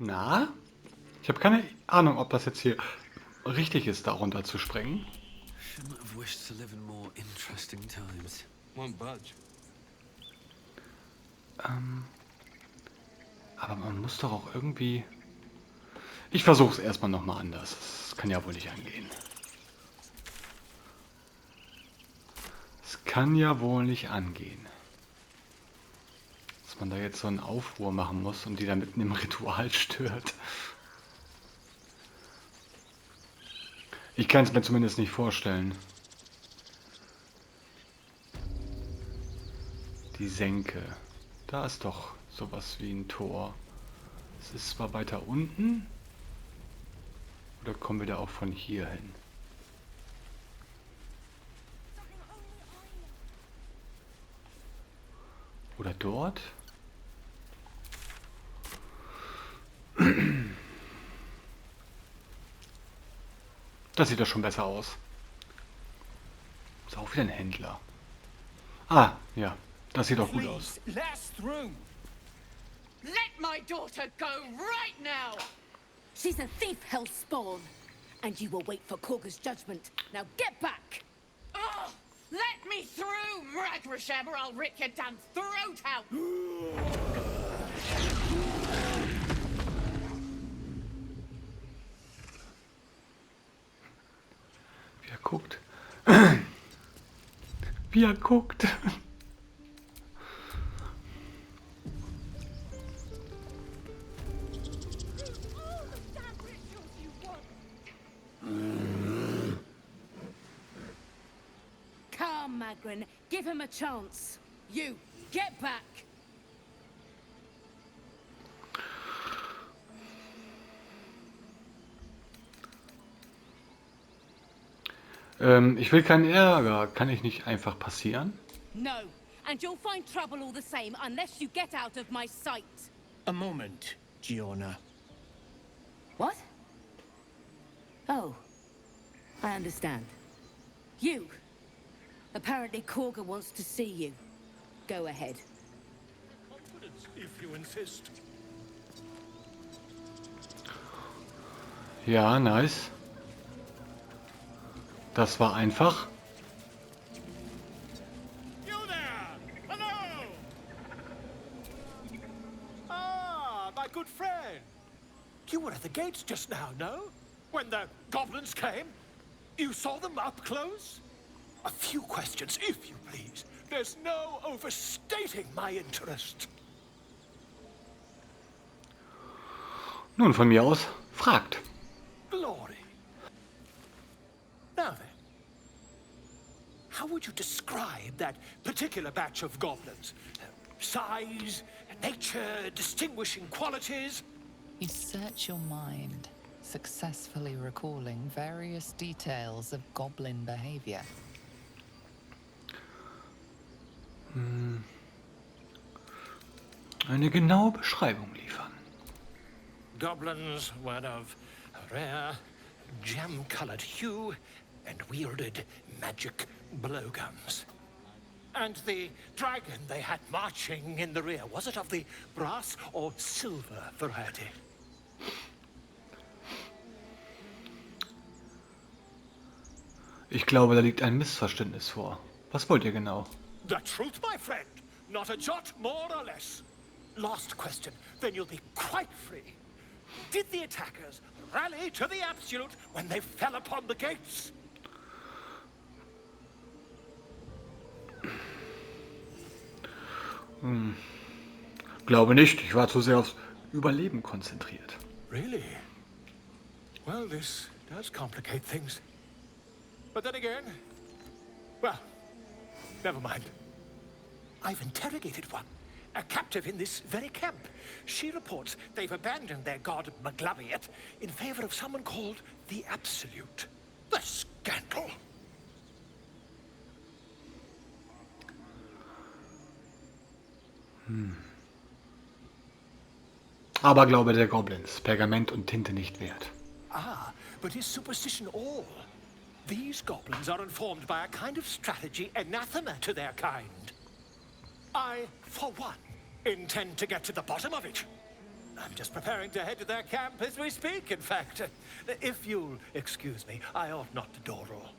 Na? Ich habe keine Ahnung, ob das jetzt hier richtig ist, da runter zu springen. Shouldn't have wished to live in more interesting times. Won't budge. Aber man muss doch auch irgendwie... Ich versuche es erstmal nochmal anders. Das kann ja wohl nicht angehen. Es kann ja wohl nicht angehen. Dass man da jetzt so einen Aufruhr machen muss und die da mitten im Ritual stört. Ich kann es mir zumindest nicht vorstellen. Die Senke. Da ist doch sowas wie ein Tor. Es ist zwar weiter unten. Oder kommen wir da auch von hier hin? Oder dort? Das sieht doch schon besser aus. Ist auch wieder ein Händler. Ah, ja. Das sieht doch gut aus. Last room. Let my daughter go right now! She's a thief, hellspawn. And you will wait for Korga's judgment. Now get back! Oh, let me through, Mragrasham, or I'll rip your damn throat out! Wie er guckt. Wie er guckt. Come, Magrin. Give him a chance. You, get back! Ich will keinen Ärger. Kann ich nicht einfach passieren? No, and you'll find trouble all the same unless you get out of my sight. A moment, Giona. What? Oh, I understand. You. Apparently Korga wants to see you. Go ahead. Confidence, if you insist. Ja, nice. Das war einfach. You there! Hello! Ah, my good friend. You were at the gates just now, no? When the goblins came? You saw them up close? A few questions, if you please. There's no overstating my interest. Nun, von mir aus, fragt. Glory. Now then, how would you describe that particular batch of goblins? Size, nature, distinguishing qualities? You search your mind, successfully recalling various details of goblin behavior. Eine genaue Beschreibung liefern. Goblins were of a rare, gem-colored hue and wielded magic blowguns. And the dragon they had marching in the rear, was it of the brass or silver variety? Ich glaube, da liegt ein Missverständnis vor. Was wollt ihr genau? The truth, my friend. Not a jot more or less. Last question, then you'll be quite free. Did the attackers rally to the absolute when they fell upon the gates? Glaube nicht. Ich war zu sehr aufs Überleben konzentriert. Really? Well, this does complicate things. But then again, well, never mind. I've interrogated one, a captive in this very camp. She reports they've abandoned their god Maglabiet in favor of someone called the Absolute. The scandal! Aberglaube der Goblins. Pergament und Tinte nicht wert. Ah, but is superstition all? These goblins are informed by a kind of strategy anathema to their kind. I, for one, intend to get to the bottom of it. I'm just preparing to head to their camp as we speak, in fact. If you'll excuse me, I ought not to door roll.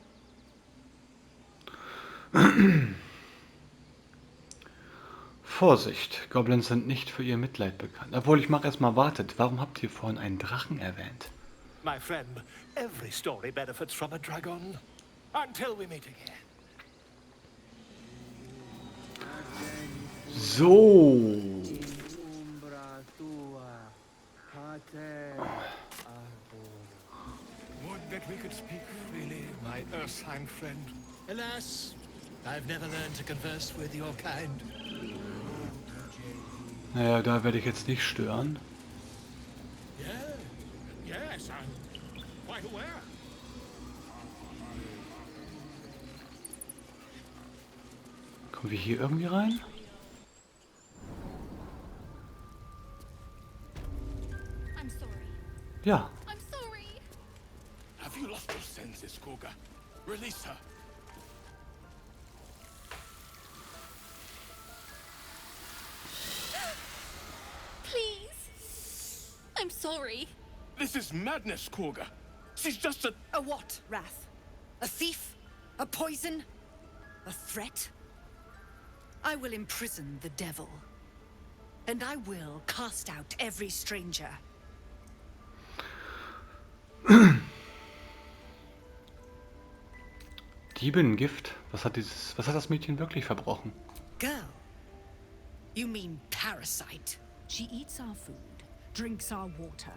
Vorsicht, Goblins sind nicht für ihr Mitleid bekannt. Obwohl, ich mache erstmal wartet. Warum habt ihr vorhin einen Drachen erwähnt? My friend, every story benefits from a dragon. Until we meet again. So. Would that we could speak freely, my Ursine friend. Alas, I've never learned to converse with your kind. Naja, da werde ich jetzt nicht stören. Yes, I'm quite aware. Kommen wir hier irgendwie rein? I'm sorry. Ja. I'm sorry. Have you lost your senses, Koga? Release her. Please. I'm sorry. This is madness, Koga. She's just a... A what, Wrath? A thief? A poison? A threat? I will imprison the devil. And I will cast out every stranger. Diebengift? Was hat das Mädchen wirklich verbrochen? Girl? You mean parasite? She eats our food, drinks our water,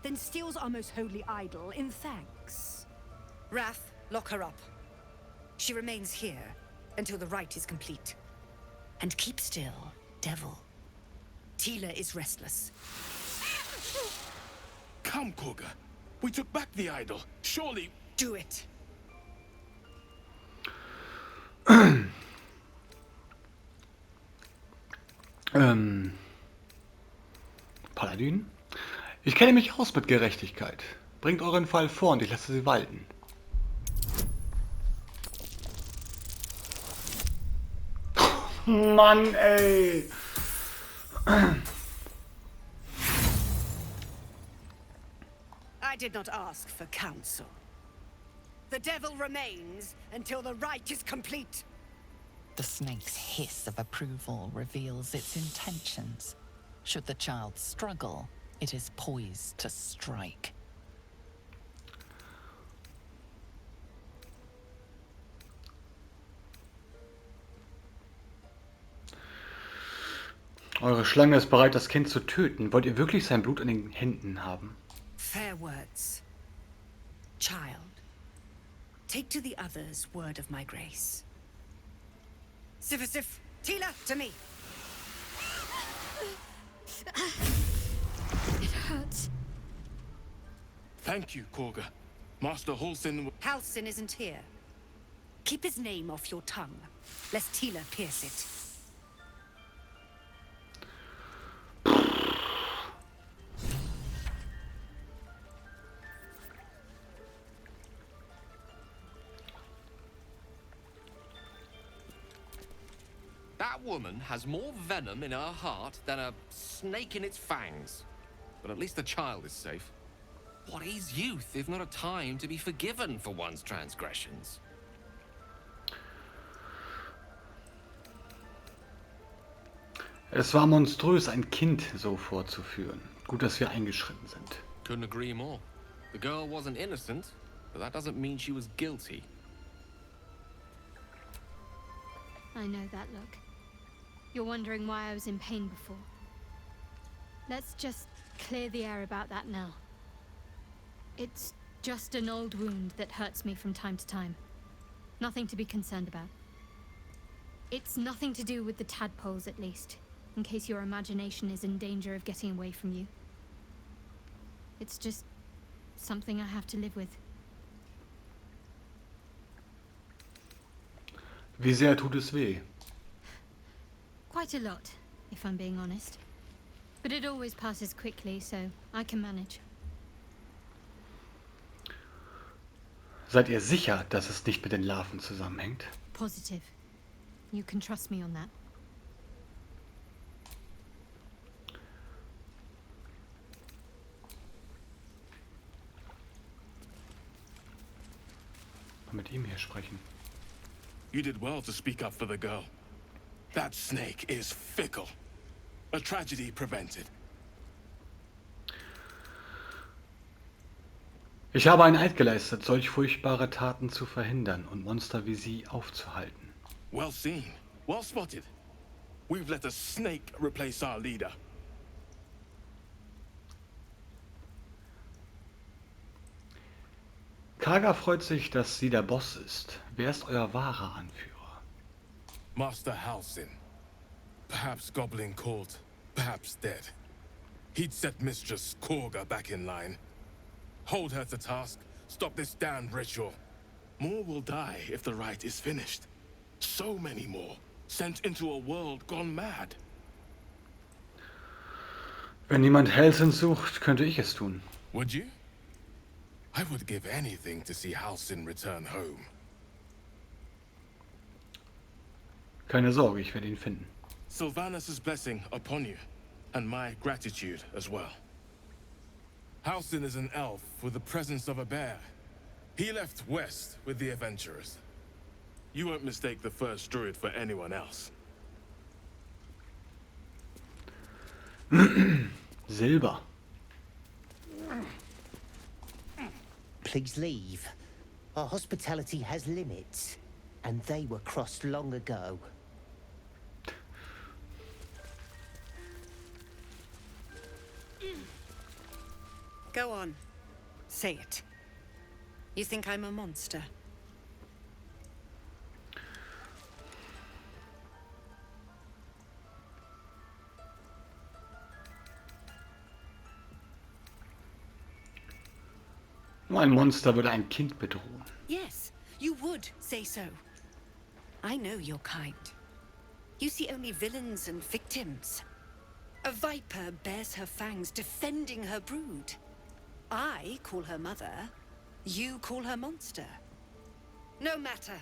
then steals our most holy idol in thanks. Wrath, lock her up. She remains here until the rite is complete. And keep still, devil. Tila is restless. Come, Koga. We took back the idol. Surely... Do it. Paladin? Ich kenne mich aus mit Gerechtigkeit. Bringt euren Fall vor und ich lasse sie walten. Mann, ey! I did not ask for counsel. The devil remains until the rite is complete. The snake's hiss of approval reveals its intentions. Should the child struggle, it is poised to strike. Eure Schlange ist bereit, das Kind zu töten. Wollt ihr wirklich sein Blut in den Händen haben? Fair words. Child, take to the others word of my grace. Sif, Tila, to me. It hurts. Thank you, Koga. Master Halsin... Halsin isn't here. Keep his name off your tongue, lest Tila pierce it. That woman has more venom in her heart than a snake in its fangs. But at least the child is safe. What is youth if not a time to be forgiven for one's transgressions? Es war monströs, ein Kind so vorzuführen. Gut, dass wir eingeschritten sind. Couldn't agree more. The girl wasn't innocent, but that doesn't mean she was guilty. I know that look. You're wondering why I was in pain before. Let's just clear the air about that now. It's just an old wound that hurts me from time to time. Nothing to be concerned about. It's nothing to do with the tadpoles, at least, in case your imagination is in danger of getting away from you. It's just something I have to live with. Wie sehr tut es weh? Quite a lot, if I'm being honest. But it always passes quickly, so I can manage. Seid ihr sicher, dass es nicht mit den Larven zusammenhängt? Positive. You can trust me on that. mit ihm hier sprechen. You did well to speak up for the girl. That snake is fickle. A tragedy prevented. Ich habe einen Eid geleistet, solch furchtbare Taten zu verhindern und Monster wie sie aufzuhalten. Well seen. Well spotted. We've let a snake replace our leader. Kaga freut sich, dass sie der Boss ist. Wer ist euer wahrer Anführer? Master Halsin. Perhaps goblin called, perhaps dead. He'd set Mistress Korga back in line. Hold her to task, stop this damned ritual. More will die if the rite is finished. So many more, sent into a world gone mad. Wenn niemand Halsin sucht, könnte ich es tun. Would you? I would give anything to see Halsin return home. Keine Sorge, ich werde ihn finden. Sylvanus' blessing upon you, and my gratitude as well. Halsin is an elf with the presence of a bear. He left west with the adventurers. You won't mistake the first druid for anyone else. Silber. Please leave. Our hospitality has limits, and they were crossed long ago. Go on. Say it. You think I'm a monster? Nur ein Monster würde ein Kind bedrohen. Yes, you would say so. I know your kind. You see only villains and victims. A viper bears her fangs defending her brood. I call her mother. You call her monster. No matter.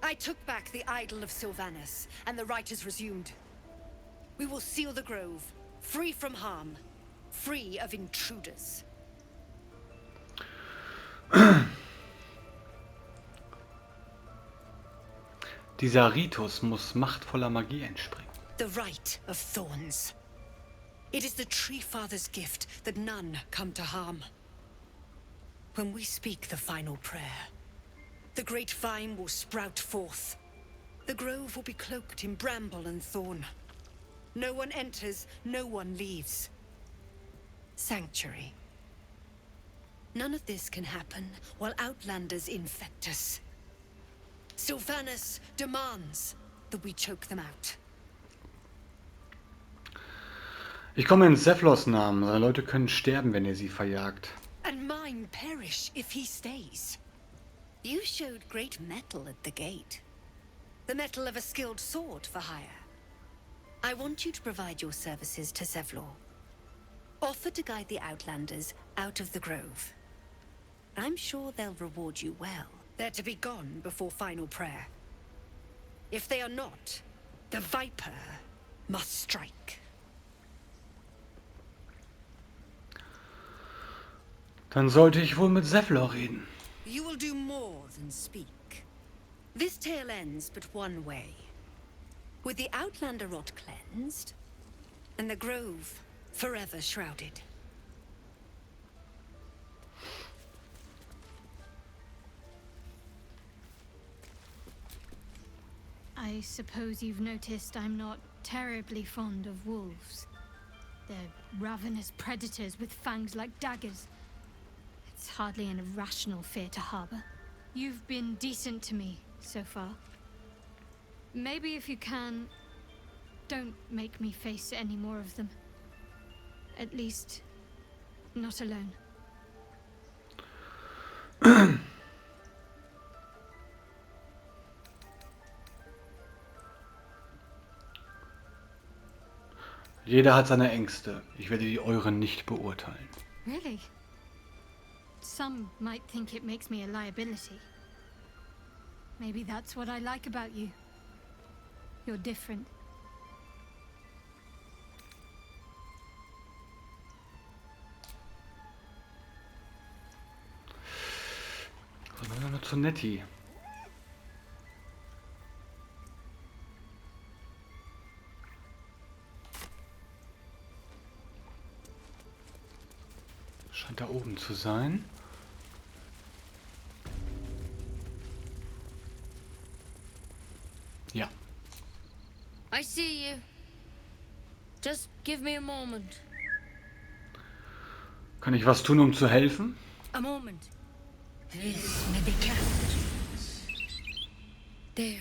I took back the idol of Sylvanus, and the rite is resumed. We will seal the grove, free from harm, free of intruders. Dieser Ritus muss machtvoller Magie entspringen. The rite of thorns. It is the Tree Father's gift that none come to harm. When we speak the final prayer, the great vine will sprout forth. The grove will be cloaked in bramble and thorn. No one enters, no one leaves. Sanctuary. None of this can happen while Outlanders infect us. Sylvanus demands that we choke them out. Ich komme in Zevlos Namen. Seine Leute können sterben, wenn ihr sie verjagt. And mine perish if he stays. You showed great mettle at the gate. The mettle of a skilled sword for hire. I want you to provide your services to Zevlor. Offer to guide the Outlanders out of the grove. I'm sure they'll reward you well. They're to be gone before final prayer. If they are not, the Viper must strike. Dann sollte ich wohl mit Zevlor reden. You will do more than speak. This tale ends but one way. With the Outlander rot cleansed, and the grove forever shrouded. I suppose you've noticed I'm not terribly fond of wolves. They're ravenous predators with fangs like daggers. It's hardly an irrational fear to harbor. You've been decent to me so far. Maybe if you can, don't make me face any more of them. At least, not alone. Jeder hat seine Ängste. Ich werde die euren nicht beurteilen. Really? Some might think it makes me a liability. Maybe that's what I like about you. You're different. zu Nettie. Scheint da oben zu sein. Ja. I see you. Just give me a moment. Kann ich was tun, um zu helfen? A moment. This may be kept. There.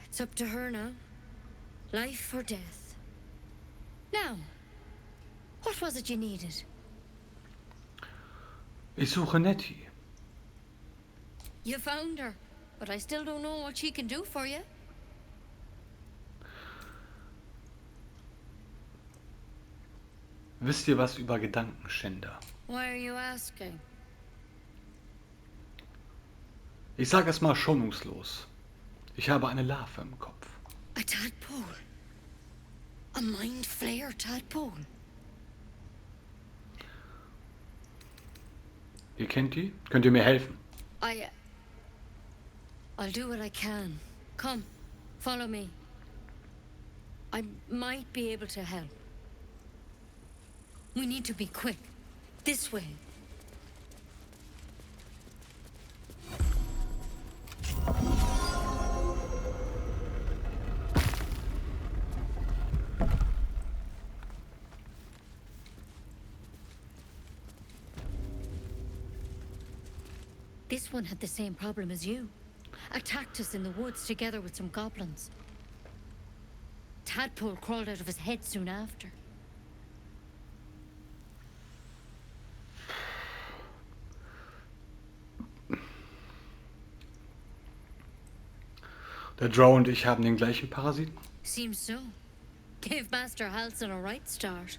It's up to her now. Life or death. Now, what was it you needed? Ich suche Nettie. You found her, but I still don't know what she can do for you. Wisst ihr was über Gedankenschinder? Why are you asking? Ich sage es mal schonungslos. Ich habe eine Larve im Kopf. A tadpole? A mind flayer tadpole? Ihr kennt die? Könnt ihr mir helfen? I'll do what I can. Come, follow me. I might be able to help. We need to be quick. This way. This one had the same problem as you. Attacked us in the woods together with some goblins. Tadpole crawled out of his head soon after. Der Drow und ich haben den gleichen Parasiten? Seems so. Gave Master Halsin a right start.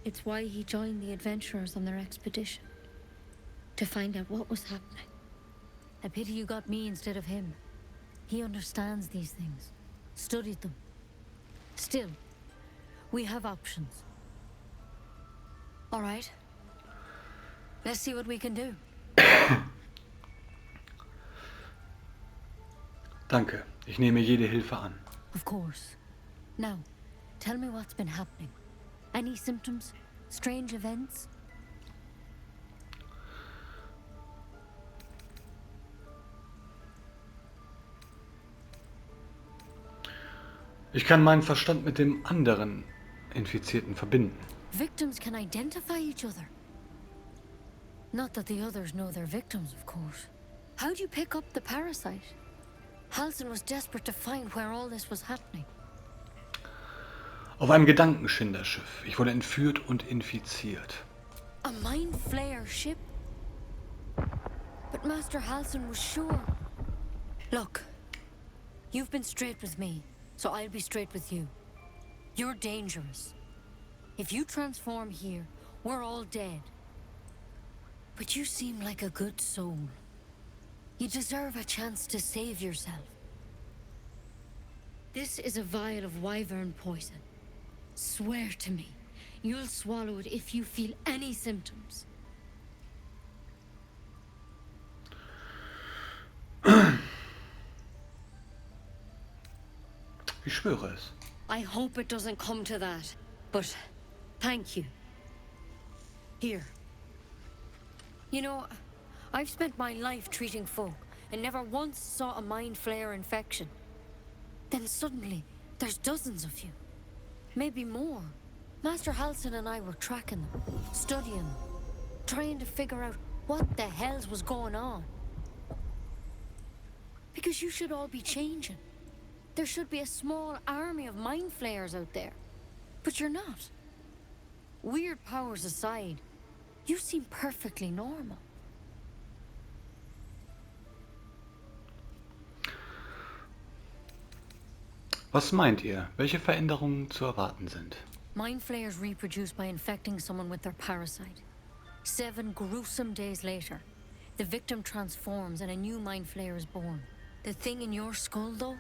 It's why he joined the adventurers on their expedition. To find out what was happening. A pity you got me instead of him. He understands these things. Studied them. Still, we have options. All right. Let's see what we can do. Danke. Ich nehme jede Hilfe an. Of course. Now, tell me what's been happening. Any symptoms? Strange events? Ich kann meinen Verstand mit dem anderen Infizierten verbinden. Victims can identify each other. Not that the others know they're victims, of course. How'd you pick up the parasite? Halsin was desperate to find where all this was happening. Auf einem Gedankenschinderschiff. Ich wurde entführt und infiziert. A mind flayer ship? But Master Halsin was sure. Look, you've been straight with me, so I'll be straight with you. You're dangerous. If you transform here, we're all dead. But you seem like a good soul. You deserve a chance to save yourself. This is a vial of wyvern poison. Swear to me, you'll swallow it if you feel any symptoms. Ich schwöre es. I hope it doesn't come to that, but thank you. Here. You know, I've spent my life treating folk and never once saw a mind flare infection. Then suddenly, there's dozens of you. Maybe more. Master Halsin and I were tracking them, studying them, trying to figure out what the hells was going on. Because you should all be changing. There should be a small army of mind flayers out there. But you're not. Weird powers aside, you seem perfectly normal. Was meint ihr? Welche Veränderungen zu erwarten sind? Mind flayers reproduce by infecting someone with their parasite. 7 gruesome days later, The victim transforms and a new mind flayer is born. The thing in your skull, though,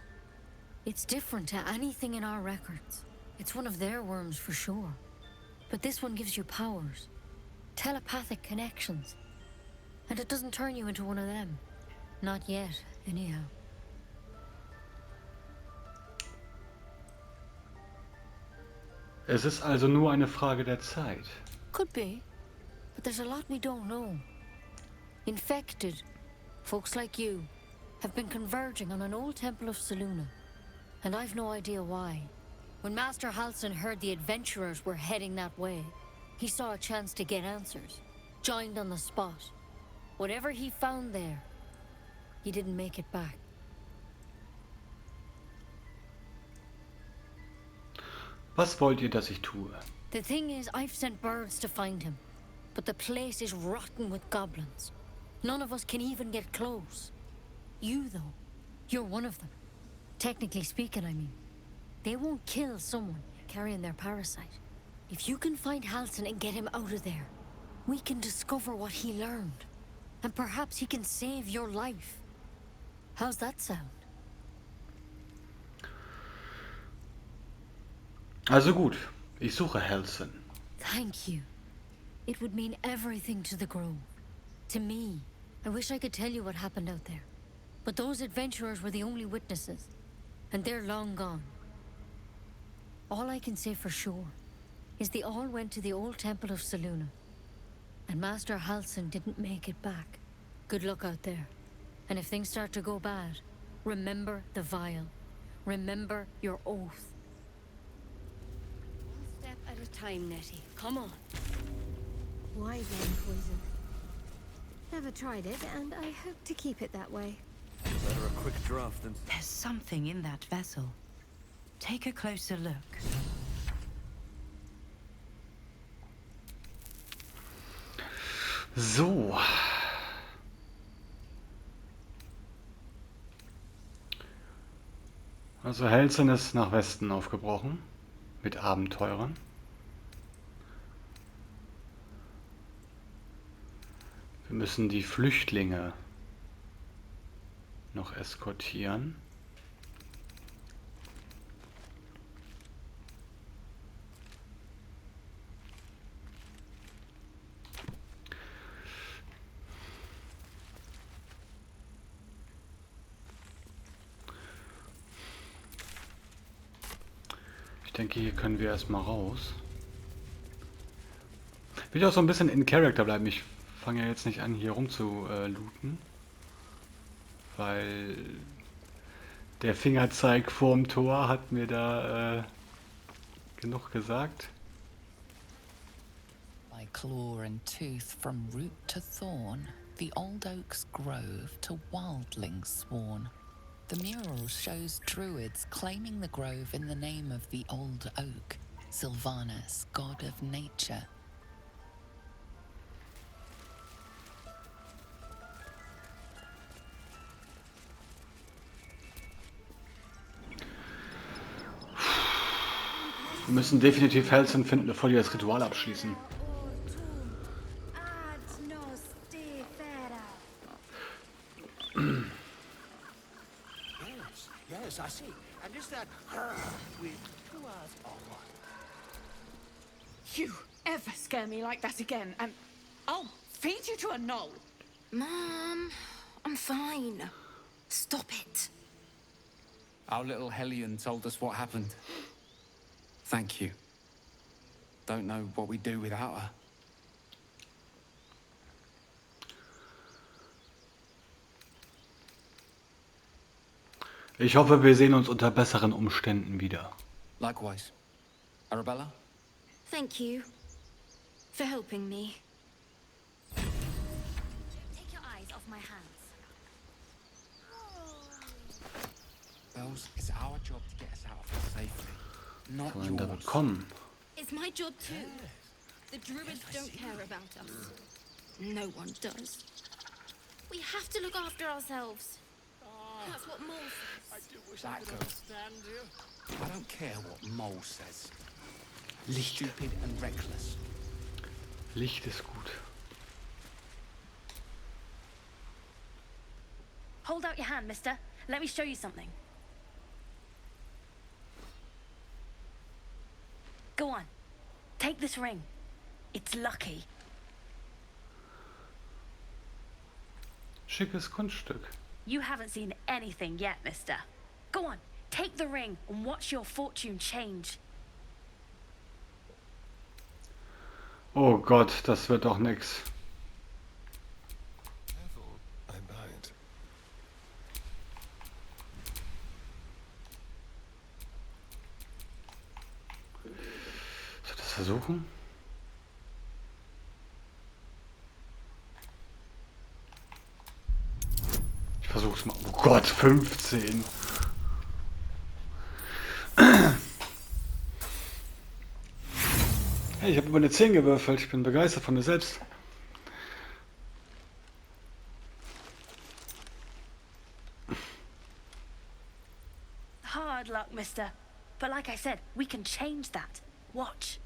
it's different to anything in our records. It's one of their worms for sure. But this one gives you powers. Telepathic connections. And it doesn't turn you into one of them. Not yet, anyhow. Es ist also nur eine Frage der Zeit. Could be. But there's a lot we don't know. Infected, folks like you, have been converging on an old temple of Selûne. And I've no idea why. When Master Halsin heard the adventurers were heading that way, he saw a chance to get answers. Joined on the spot. Whatever he found there, he didn't make it back. Was wollt ihr, dass ich tue? The thing is, I've sent birds to find him. But the place is rotten with goblins. None of us can even get close. You, though, you're one of them. Technically speaking, I mean. They won't kill someone carrying their parasite. If you can find Halsin and get him out of there, we can discover what he learned. And perhaps he can save your life. How's that sound? Also gut, ich suche Halsin. Thank you. It would mean everything to the Grove. To me. I wish I could tell you what happened out there. But those adventurers were the only witnesses. And they're long gone. All I can say for sure is they all went to the old temple of Selûne. And Master Halsin didn't make it back. Good luck out there. And if things start to go bad, remember the vial. Remember your oath. One step at a time, Nettie. Come on. Why then poison? Never tried it, and I hope to keep it that way. Better a quick draft than... There's something in that vessel. Take a closer look. So. Also Halsin ist nach Westen aufgebrochen. Mit Abenteurern. Wir müssen die Flüchtlinge noch eskortieren. Ich denke, hier können wir erstmal raus. Ich will auch so ein bisschen in Character bleiben. Ich fange ja jetzt nicht an, hier rum zu looten. Weil der Fingerzeig vorm Tor hat mir da genug gesagt. By claw and tooth from root to thorn, the old oak's grove to wildlings sworn. The mural shows druids claiming the grove in the name of the old oak, Sylvanus, god of nature. Wir müssen definitiv Halsin finden, bevor die das Ritual abschließen. Yes, I see. And is that her with two eyes or what? You ever scare me like that again, and I'll feed you to a knoll. Mom, I'm fine. Stop it. Our little Hellion told us what happened. Thank you. Don't know what we'd do without her. Ich hoffe, wir sehen uns unter besseren Umständen wieder. Likewise. Arabella? Thank you for helping me. Take your eyes off my hands. Bells, it's our job to get us out of here safely. Not Sollen da yours. bekommen? It's my job too. The Druids don't care about us. No one does. We have to look after ourselves. That's what Mole says. I do wish I could understand you. I don't care what Mole says. Stupid and reckless. Licht ist gut. Hold out your hand, mister. Let me show you something. Go on. Take this ring. It's lucky. Schickes Kunststück. You haven't seen anything yet, mister. Go on. Take the ring and watch your fortune change. Oh Gott, das wird doch nix. I'm blind. Soll ich das versuchen? Ich versuch's mal. Oh Gott, 15. Hey, ich habe über eine 10 gewürfelt. Ich bin begeistert von mir selbst. Hard luck, mister. But like I said, we can change that. Watch.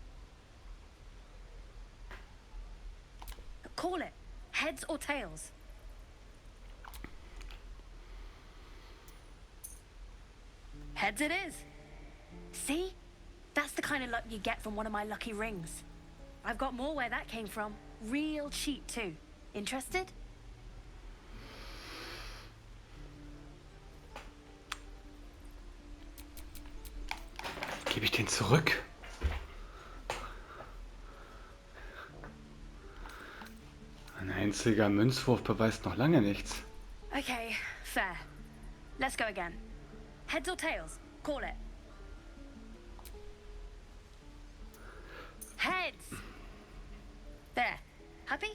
Call it. Heads or tails? Heads it is. See? That's the kind of luck you get from one of my lucky rings. I've got more where that came from. Real cheap, too. Interested? Gebe ich den zurück? Ein einziger Münzwurf beweist noch lange nichts. Okay, fair. Let's go again. Heads or tails? Call it. Heads! There. Happy?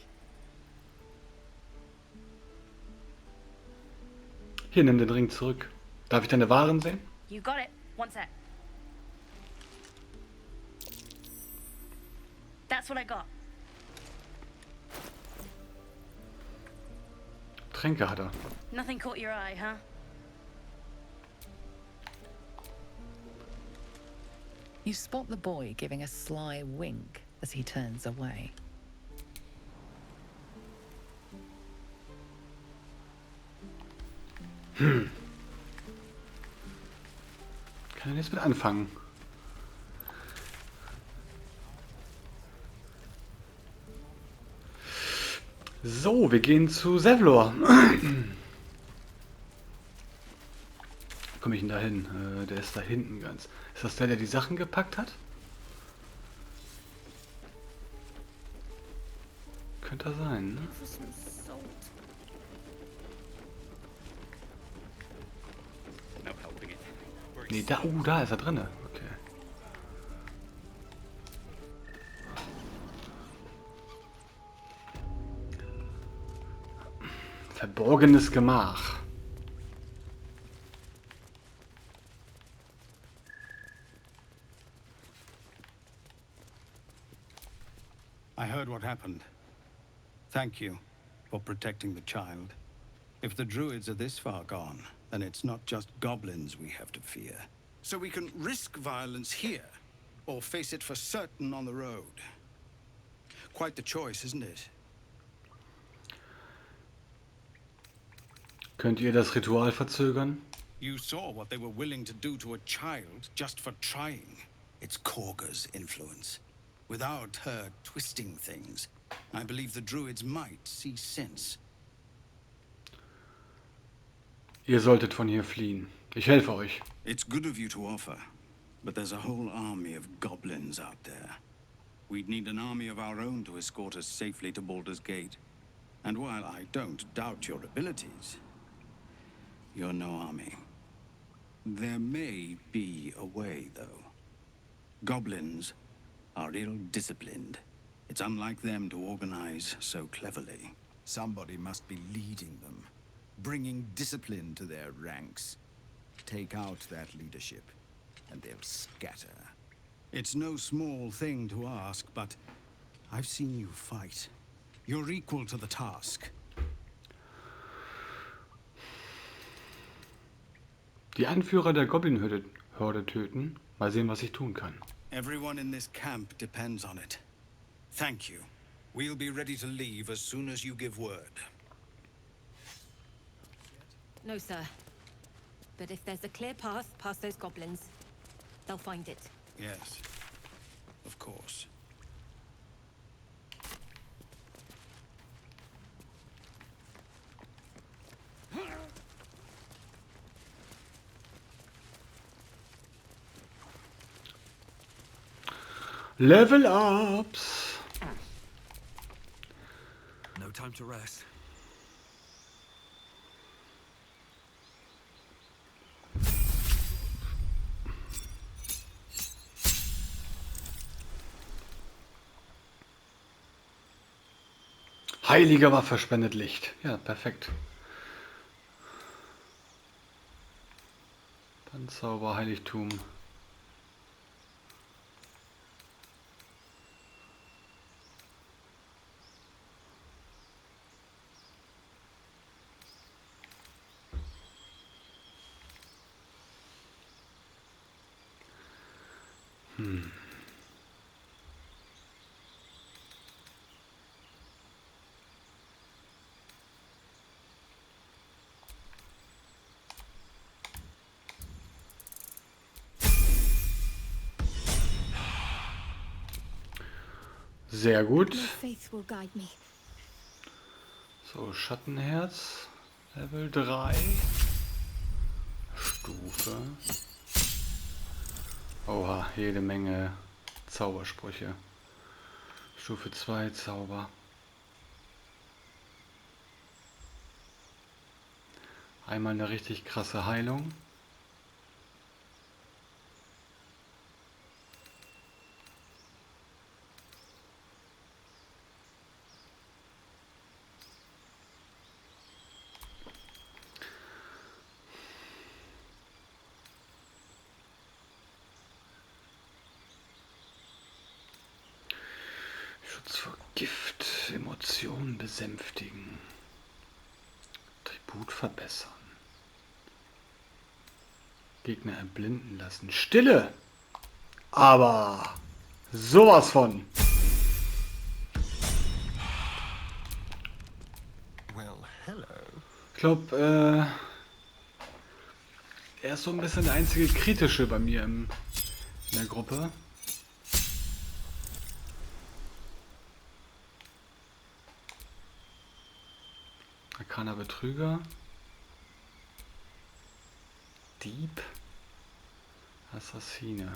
Hier, nimm den Ring zurück. Darf ich deine Waren sehen? You got it. One sec. That's what I got. Tränke hat er. Nothing caught your eye, huh? You spot the boy giving a sly wink as he turns away. Kann er nichts mit anfangen. So, wir gehen zu Zevlor. Komme ich denn da hin? Der ist da hinten ganz. Ist das der die Sachen gepackt hat? Könnte er sein, ne? Nee, da, da ist er drinne. Okay. Verborgenes Gemach. I heard what happened. Thank you for protecting the child. If the Druids are this far gone, then it's not just goblins we have to fear. So we can risk violence here, or face it for certain on the road. Quite the choice, isn't it? Könnt ihr das Ritual verzögern? You saw what they were willing to do to a child just for trying. It's Korga's influence. Without her twisting things, I believe the Druids might see sense. Ihr solltet von hier fliehen. Ich helfe euch. It's good of you to offer, but there's a whole army of goblins out there. We'd need an army of our own to escort us safely to Baldur's Gate. And while I don't doubt your abilities, you're no army. There may be a way, though. Goblins are ill-disciplined. It's unlike them to organize so cleverly. Somebody must be leading them, bringing discipline to their ranks. Take out that leadership, and they'll scatter. It's no small thing to ask, but I've seen you fight. You're equal to the task. Die Anführer der Goblin-Horde töten. Mal sehen, was ich tun kann. Everyone in this camp depends on it. Thank you. We'll be ready to leave as soon as you give word. No, sir. But if there's a clear path past those goblins, they'll find it. Yes, of course. Level ups. No time to rest. Heilige Waffe spendet Licht. Ja, perfekt. Dann Zauberheiligtum. Sehr gut. My faith will guide me. So, Schattenherz. Level 3. Stufe. Oha, jede Menge Zaubersprüche. Stufe 2 Zauber. Einmal eine richtig krasse Heilung. Schutz vor Gift, Emotionen besänftigen, Tribut verbessern, Gegner erblinden lassen, Stille, aber sowas von. Well, hello. Ich glaube, er ist so ein bisschen der einzige Kritische bei mir in der Gruppe. Arkaner Betrüger. Dieb. Assassine.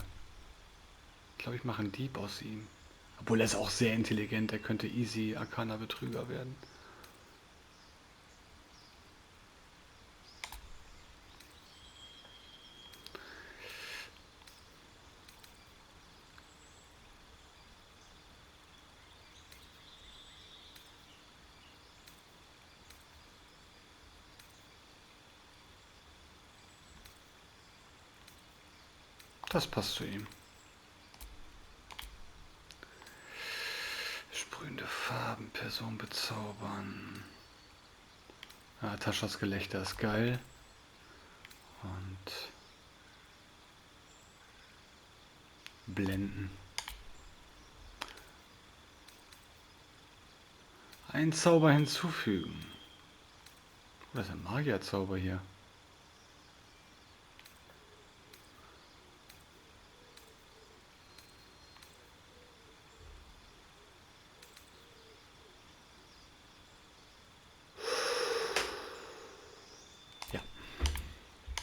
Ich glaube, ich mache einen Dieb aus ihm. Obwohl er ist auch sehr intelligent. Er könnte easy Arkaner Betrüger werden. Das passt zu ihm. Sprühende Farben, Person bezaubern. Ah, Taschas Gelächter ist geil. Und blenden. Ein Zauber hinzufügen. Oh, das ist ein Magierzauber hier.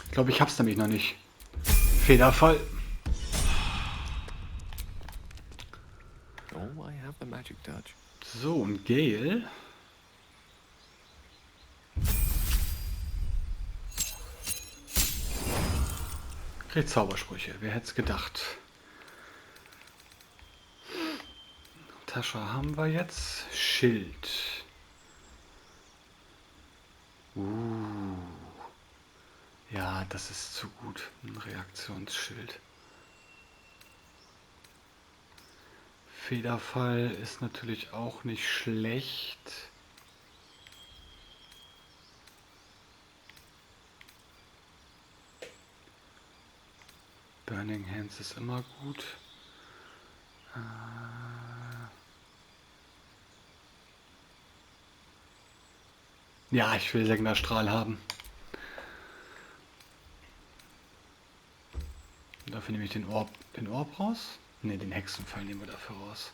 Ich glaube, ich hab's nämlich noch nicht. Fehlerfall. Oh, I have the magic touch. So, und Gale. Kriegt Zaubersprüche. Wer hätte es gedacht? Tasche haben wir jetzt. Schild. Ja, das ist zu gut. Ein Reaktionsschild. Federfall ist natürlich auch nicht schlecht. Burning Hands ist immer gut. Ja, ich will Segnerstrahl haben. Dafür nehme ich den Orb raus. Ne, den Hexenpfeil nehmen wir dafür raus.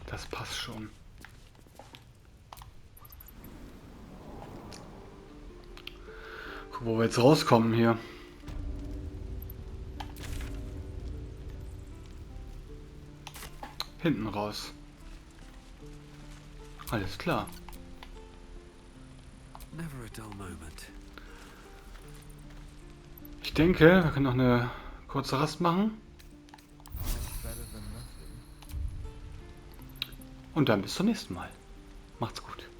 Das passt schon. Guck, wo wir jetzt rauskommen hier. Hinten raus. Alles klar. Never a dull moment. Ich denke, wir können noch eine kurze Rast machen. Und dann bis zum nächsten Mal. Macht's gut.